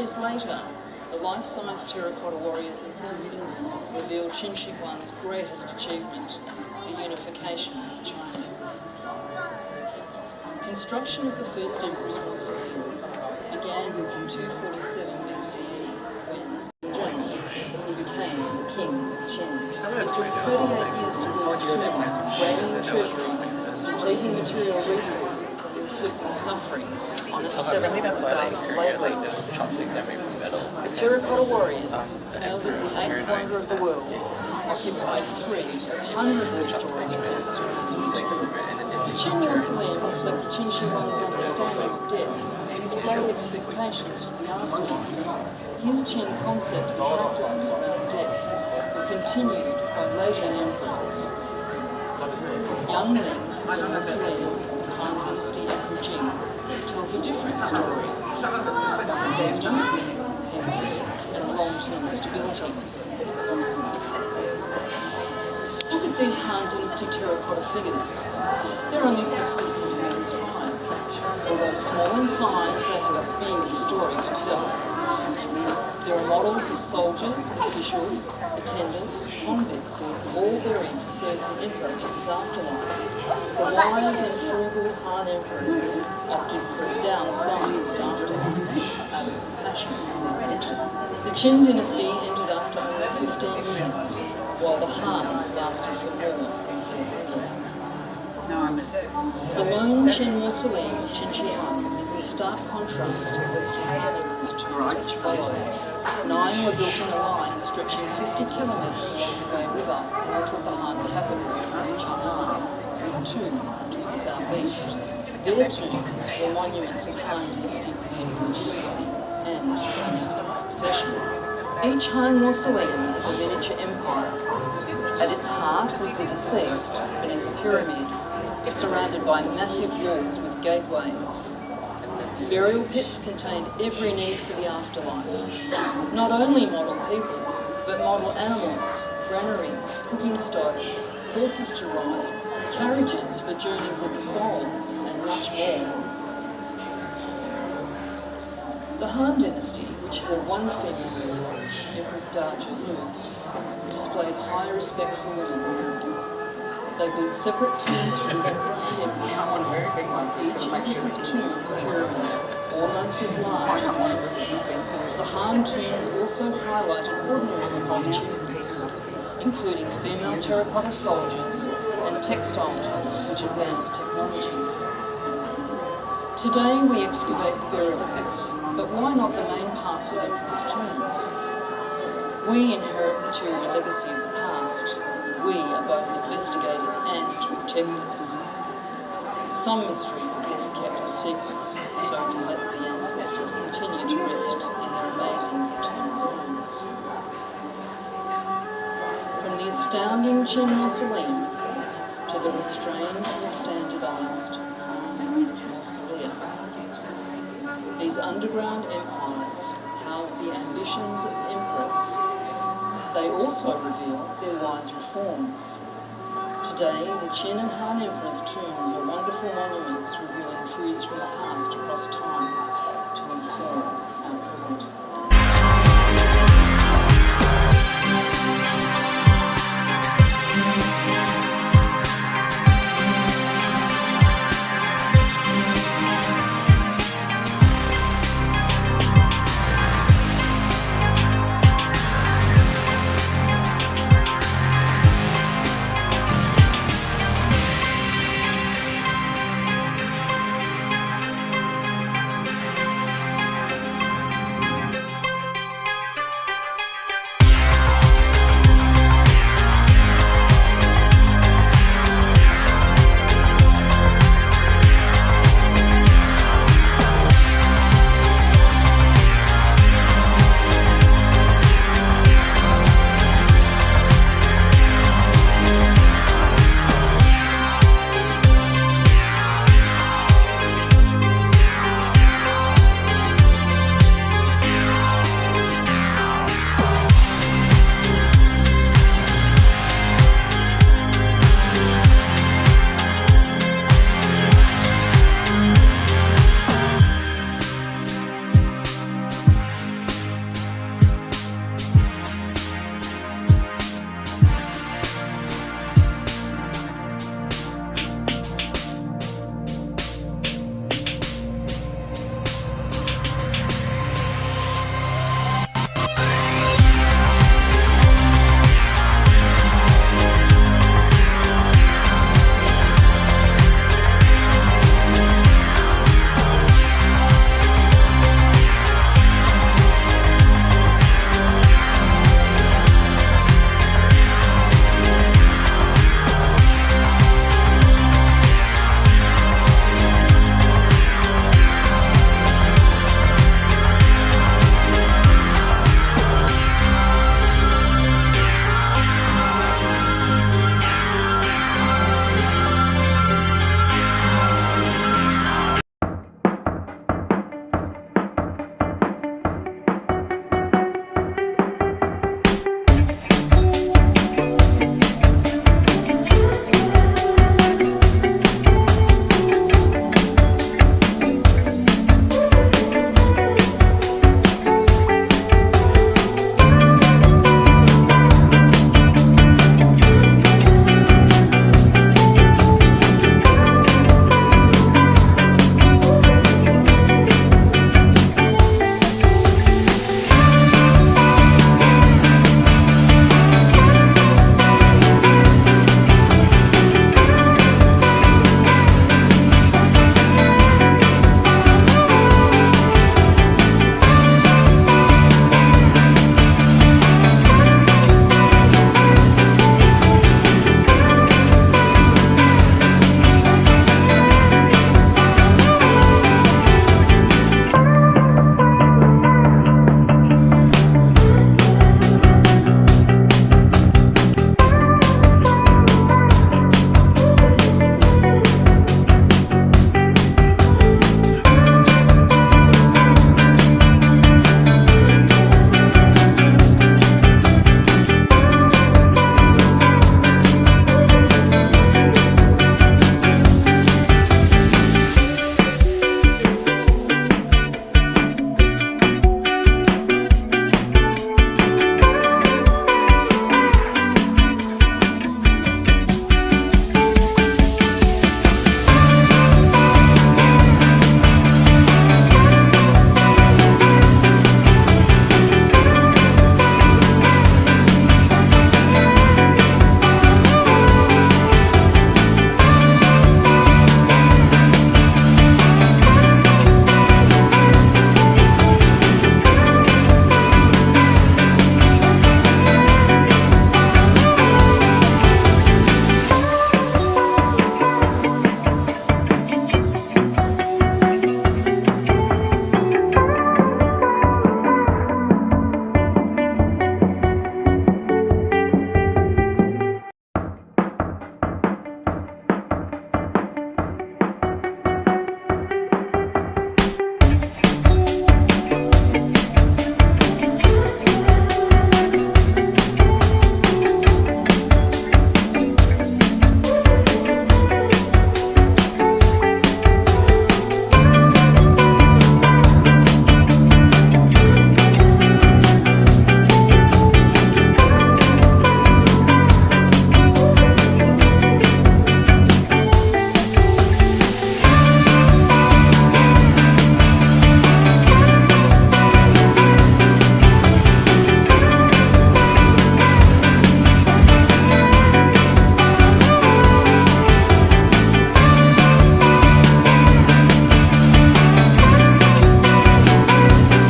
years later, the life-size terracotta warriors and horses revealed Qin Shi Huang's greatest achievement, the unification of China. Construction of the first emperor's mausoleum began in 247 BCE when he became the king of Qin. It took 38 years to build the tomb, draining the treasury, depleting material resources and inflicting suffering on its 700,000 labourers. The Terracotta warriors, hailed as the eighth wonder of the world, occupied 3 of hundreds of storage pits surrounding the tomb. The Qin mausoleum reflects Qin Shi Huang's understanding of death and his bold expectations for the afterlife. His Qin concepts and practices around death were continued by later emperors. Yangling, the mausoleum of Han Dynasty Emperor Jing, tells a different story of wisdom, peace, and long-term stability. Look at these Han Dynasty terracotta figures. They're only 60 centimetres high. Although small in size, they have a big story to tell. There are models of soldiers, officials, attendants, convicts, all buried to serve the emperor in his afterlife. The wise and frugal Han emperors opted for a downsized afterlife out of compassion. The Qin dynasty ended after only 15 years, while the Han lasted for more than 400. No, I missed it. The lone Qin mausoleum of Qin Shi Huang is in stark contrast to the Western Han emperor's tombs which follow. 9 were built in a line stretching 50 kilometres along the Wei River north of the Han capital, Chang'an, with 2 to the southeast. Their tombs were monuments of Han dynasty political legitimacy and dynastic succession. Each Han mausoleum is a miniature empire. At its heart was the deceased beneath a pyramid, surrounded by massive walls with gateways. Burial pits contained every need for the afterlife. Not only model people, but model animals, granaries, cooking stoves, horses to ride, carriages for journeys of the soul, and much more. The Han dynasty, which had one female ruler, Empress Daji, displayed high respect for women. They built separate tombs for the emperor and empress. Each empress's tomb a pyramid, almost as large as the empress's. The Han tombs also highlighted ordinary women's achievements, including female terracotta soldiers and textile tools which advanced technology. Today we excavate the burial pits, but why not the main parts of emperors' tombs? We inherit material legacy of the past. We are both investigators and protectors. Some mysteries are best kept as secrets, so we can let the ancestors continue to rest in their amazing eternal homes. From the astounding Qin mausoleum to the restrained and standardized Han mausolea, these underground empires house the ambitions of emperors. They also reveal their wise reforms. Today, the Qin and Han emperors' tombs are wonderful monuments revealing truths from the past across time to inform our present.